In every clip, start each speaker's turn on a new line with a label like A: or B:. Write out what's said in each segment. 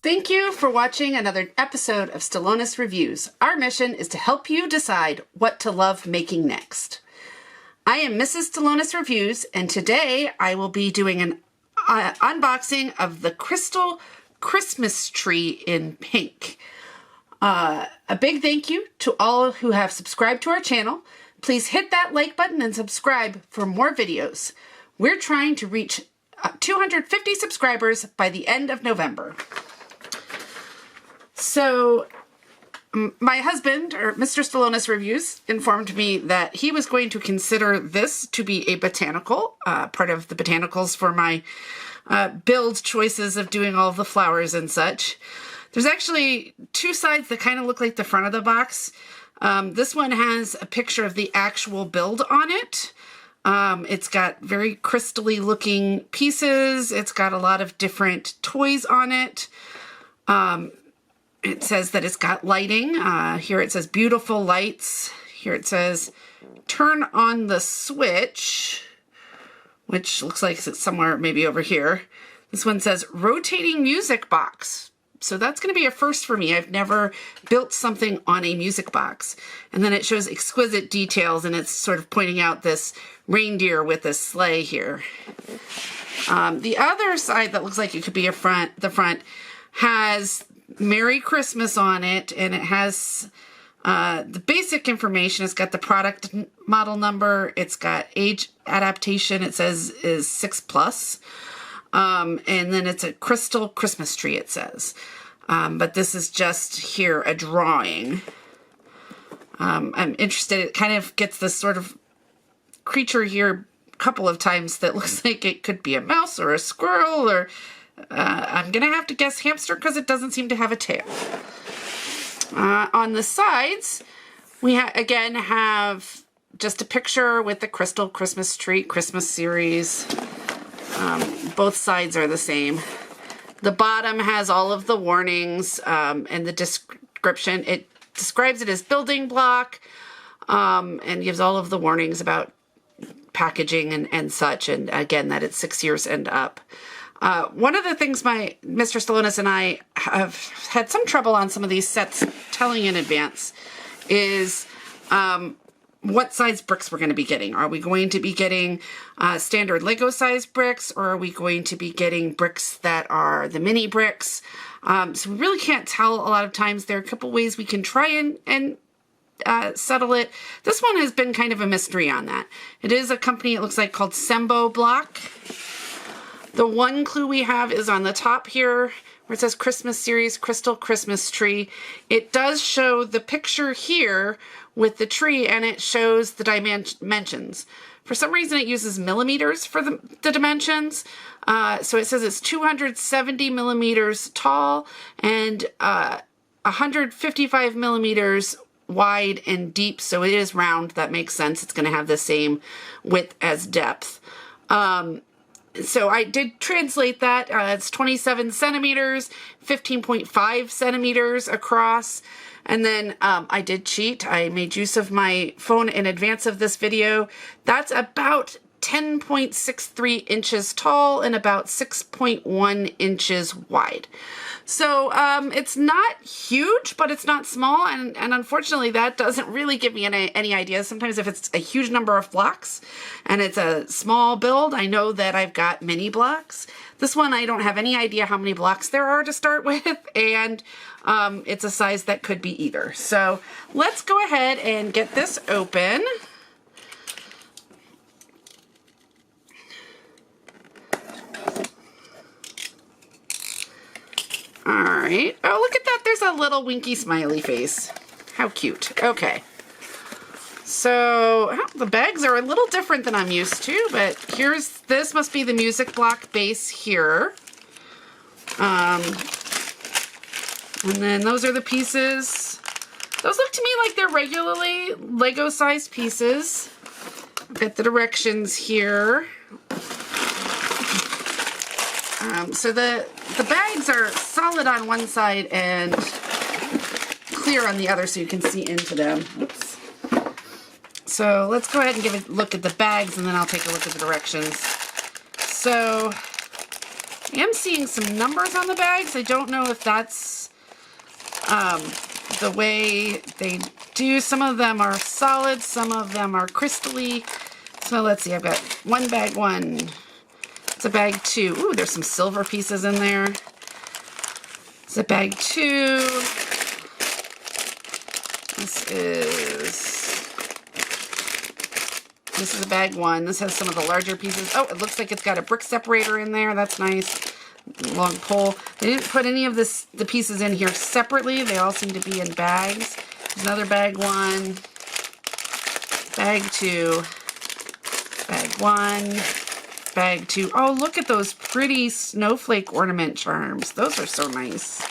A: Thank you for watching another episode of Stellonis Reviews. Our mission is to help you decide what to love making next. I am Mrs. Stellonis Reviews, and today I will be doing an unboxing of the Crystal Christmas Tree in pink. A big thank you to all who have subscribed to our channel. Please hit that like button and subscribe for more videos. We're trying to reach 250 subscribers by the end of November. So my husband, or Mr. Stellonis Reviews, informed me that he was going to consider this to be a botanical, part of the botanicals for my build choices of doing all the flowers and such. There's actually two sides that kind of look like the front of the box. This one has a picture of the actual build on it. It's got very crystally looking pieces. It's got a lot of different toys on it. It says that it's got lighting. Here it says beautiful lights. Here it says turn on the switch, which looks like it's somewhere maybe over here. This one says rotating music box. So that's going to be a first for me. I've never built something on a music box. And then it shows exquisite details, and it's sort of pointing out this reindeer with a sleigh here. The other side that looks like it could be the front has Merry Christmas on it, and it has the basic information. It's got the product model number. It's got age adaptation. It says is 6+. And then it's a crystal Christmas tree, it says. But this is just here a drawing. I'm interested. It kind of gets this sort of creature here a couple of times that looks like it could be a mouse or a squirrel, or I'm going to have to guess hamster because it doesn't seem to have a tail. On the sides, we again have just a picture with the Crystal Christmas Tree Christmas series. Both sides are the same. The bottom has all of the warnings and the description. It describes it as building block and gives all of the warnings about packaging and such, and again that it's 6 years and up. One of the things my Mr. Stellonis and I have had some trouble on some of these sets telling in advance is what size bricks we're going to be getting. Are we going to be getting standard Lego size bricks, or are we going to be getting bricks that are the mini bricks? So we really can't tell a lot of times. There are a couple ways we can try and settle it. This one has been kind of a mystery on that. It is a company, it looks like, called Sembo Block. The one clue we have is on the top here where it says Christmas Series Crystal Christmas Tree. It does show the picture here with the tree, and it shows the dimensions. For some reason it uses millimeters for the dimensions. So it says it's 270 millimeters tall and 155 millimeters wide and deep. So it is round. That makes sense. It's going to have the same width as depth. So I did translate that. It's 27 centimeters, 15.5 centimeters across. And then I did cheat. I made use of my phone in advance of this video. That's about 10.63 inches tall and about 6.1 inches wide. So it's not huge, but it's not small. And unfortunately, that doesn't really give me any ideas. Sometimes if it's a huge number of blocks and it's a small build, I know that I've got many blocks. This one, I don't have any idea how many blocks there are to start with. And it's a size that could be either. So let's go ahead and get this open. All right. Oh, look at that. There's a little winky smiley face. How cute. Okay. So the bags are a little different than I'm used to, but this must be the music block base here. And then those are the pieces. Those look to me like they're regularly Lego-sized pieces. I've got the directions here. So the bags are solid on one side and clear on the other so you can see into them. Oops. So let's go ahead and give a look at the bags, and then I'll take a look at the directions. So am seeing some numbers on the bags. I don't know if that's the way they do. Some of them are solid, some of them are crystally. So let's see, I've got one bag one. It's a bag two. Ooh, there's some silver pieces in there. It's a bag two. This is a bag one. This has some of the larger pieces. Oh, it looks like it's got a brick separator in there. That's nice. Long pole. They didn't put any of the pieces in here separately. They all seem to be in bags. There's another bag one. Bag two. Bag one. Bag two. Oh, look at those pretty snowflake ornament charms. Those are so nice.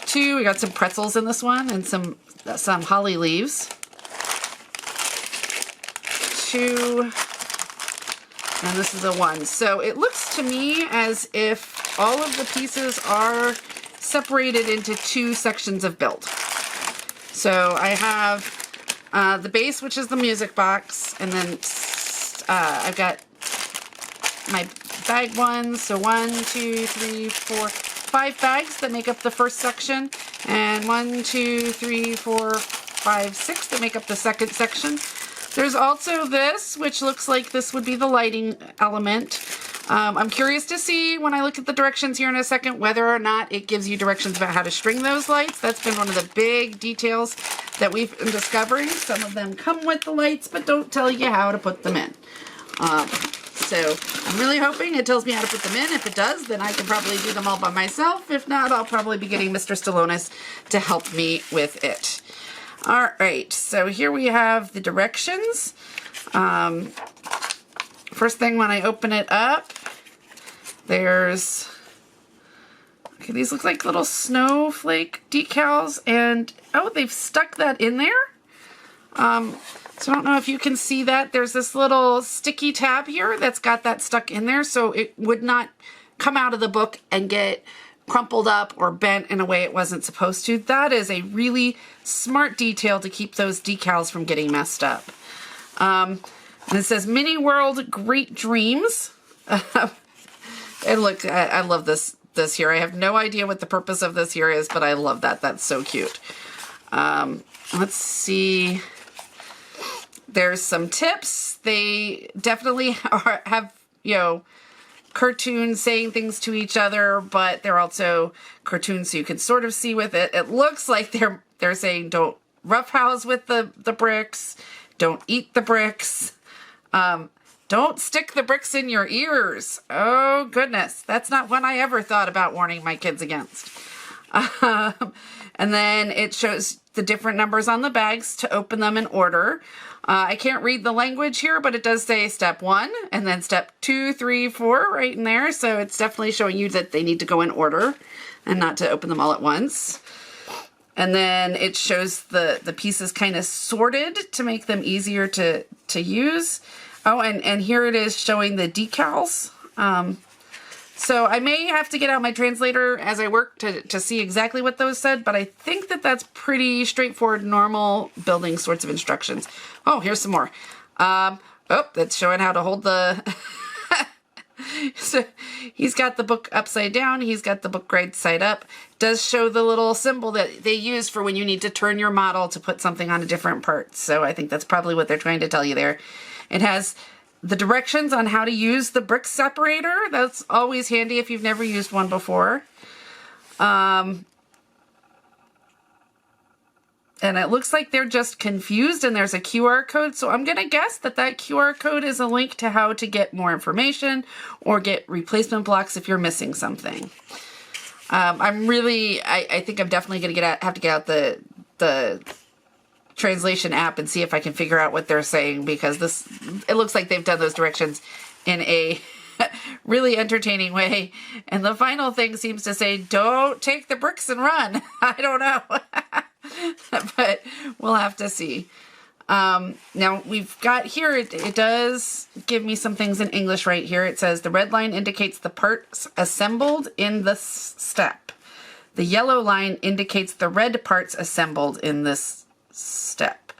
A: Two, we got some pretzels in this one and some holly leaves. Two, and this is a one. So it looks to me as if all of the pieces are separated into two sections of build. So I have the base, which is the music box, and then I've got my bag ones. So 1, 2, 3, 4, 5 bags that make up the first section, and 1, 2, 3, 4, 5, 6 that make up the second section. There's also this, which looks like this would be the lighting element. I'm curious to see when I look at the directions here in a second whether or not it gives you directions about how to string those lights. That's been one of the big details that we've been discovering. Some of them come with the lights but don't tell you how to put them in. So I'm really hoping it tells me how to put them in. If it does, then I can probably do them all by myself. If not, I'll probably be getting Mr. Stallonis to help me with it. All right, so here we have the directions. First thing when I open it up, there's, okay, these look like little snowflake decals, and oh, they've stuck that in there. So I don't know if you can see that. There's this little sticky tab here that's got that stuck in there, so it would not come out of the book and get crumpled up or bent in a way it wasn't supposed to. That is a really smart detail to keep those decals from getting messed up. And it says Mini World Great Dreams. And look, I love this here. I have no idea what the purpose of this here is, but I love that. That's so cute. Let's see. There's some tips. They definitely have, you know, cartoons saying things to each other, but they're also cartoons so you can sort of see with it. It looks like they're saying don't roughhouse with the bricks, don't eat the bricks, don't stick the bricks in your ears. Oh goodness, that's not one I ever thought about warning my kids against. And then it shows the different numbers on the bags to open them in order. I can't read the language here, but it does say step 1 and then step 2, 3, 4 right in there. So it's definitely showing you that they need to go in order and not to open them all at once. And then it shows the pieces kind of sorted to make them easier to use. Oh, and here it is showing the decals. So I may have to get out my translator as I work to see exactly what those said, but I think that that's pretty straightforward, normal building sorts of instructions. Oh, here's some more. Oh, that's showing how to hold the... So he's got the book upside down. He's got the book right side up. Does show the little symbol that they use for when you need to turn your model to put something on a different part. So I think that's probably what they're trying to tell you there. It has the directions on how to use the brick separator. That's always handy if you've never used one before. And it looks like they're just confused and there's a QR code. So I'm going to guess that that QR code is a link to how to get more information or get replacement blocks if you're missing something. I think I'm definitely going to have to get out the translation app and see if I can figure out what they're saying, because it looks like they've done those directions in a really entertaining way. And the final thing seems to say, don't take the bricks and run. I don't know. But we'll have to see. Now we've got here, it does give me some things in English right here. It says the red line indicates the parts assembled in this step. The yellow line indicates the red parts assembled in this step.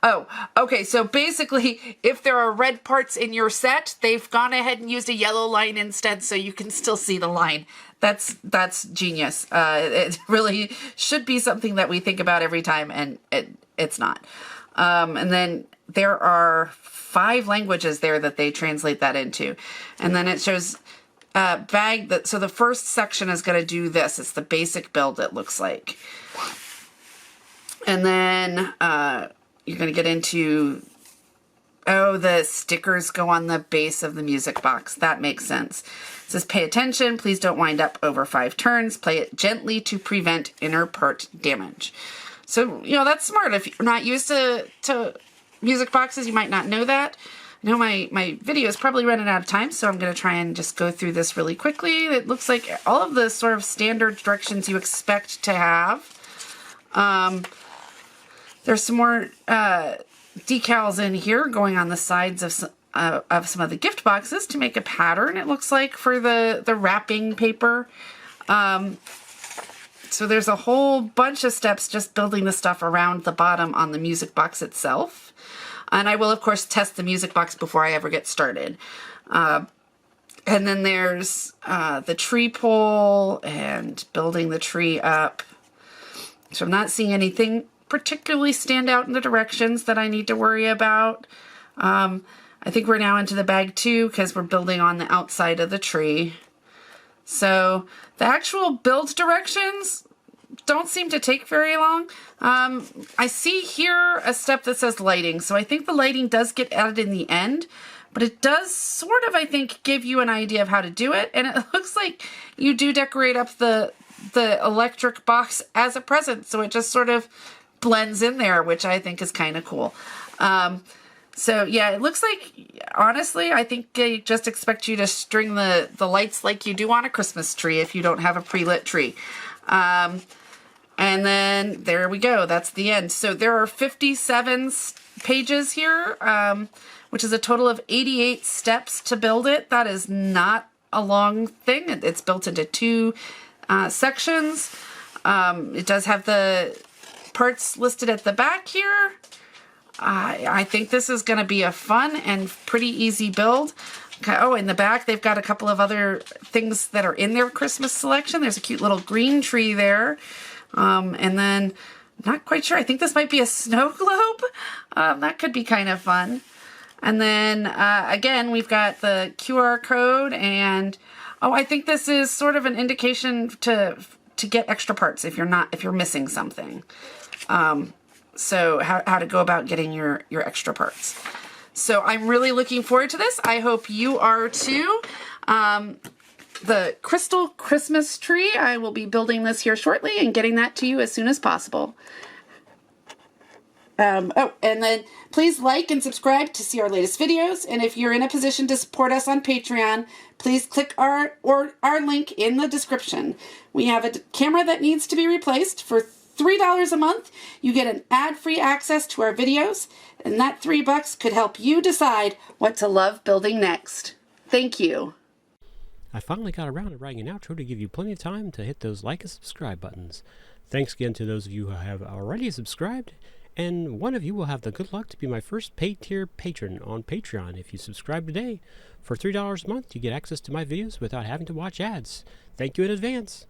A: Oh, okay. So basically, if there are red parts in your set, they've gone ahead and used a yellow line instead, so you can still see the line. That's genius. It really should be something that we think about every time, and it's not. And then there are 5 languages there that they translate that into, and then it shows bag that. So the first section is going to do this. It's the basic build. It looks like, and then you're going to get into. Oh, the stickers go on the base of the music box. That makes sense. It says, pay attention. Please don't wind up over 5 turns. Play it gently to prevent inner part damage. So, that's smart. If you're not used to music boxes, you might not know that. I know my video is probably running out of time, so I'm going to try and just go through this really quickly. It looks like all of the sort of standard directions you expect to have. There's some more decals in here going on the sides of some of the gift boxes to make a pattern, it looks like, for the wrapping paper. So there's a whole bunch of steps just building the stuff around the bottom on the music box itself. And I will, of course, test the music box before I ever get started. And then there's the tree pole and building the tree up. So I'm not seeing anything particularly stand out in the directions that I need to worry about. I think we're now into the bag 2 because we're building on the outside of the tree. So the actual build directions don't seem to take very long. I see here a step that says lighting. So I think the lighting does get added in the end, but it does sort of, I think, give you an idea of how to do it. And it looks like you do decorate up the electric box as a present. So it just sort of blends in there, which I think is kind of cool. So yeah, it looks like, honestly, I think they just expect you to string the lights like you do on a Christmas tree if you don't have a pre-lit tree. And then there we go. That's the end. So there are 57 pages here, which is a total of 88 steps to build it. That is not a long thing. It's built into 2 sections. It does have the parts listed at the back here. I think this is going to be a fun and pretty easy build. Okay, oh, in the back, they've got a couple of other things that are in their Christmas selection. There's a cute little green tree there. And then, not quite sure, I think this might be a snow globe. That could be kind of fun. And then, again, we've got the QR code, and, oh, I think this is sort of an indication to get extra parts if you're missing something. So how to go about getting your extra parts. So I'm really looking forward to this. I hope you are too. The crystal Christmas tree, I will be building this here shortly and getting that to you as soon as possible. Oh, and then please like and subscribe to see our latest videos. And if you're in a position to support us on Patreon, please click our link in the description. We have a camera that needs to be replaced. For $3 a month, you get an ad-free access to our videos, and that $3 could help you decide what to love building next. Thank you.
B: I finally got around to writing an outro to give you plenty of time to hit those like and subscribe buttons. Thanks again to those of you who have already subscribed, and one of you will have the good luck to be my first paid tier patron on Patreon if you subscribe today. For $3 a month, you get access to my videos without having to watch ads. Thank you in advance.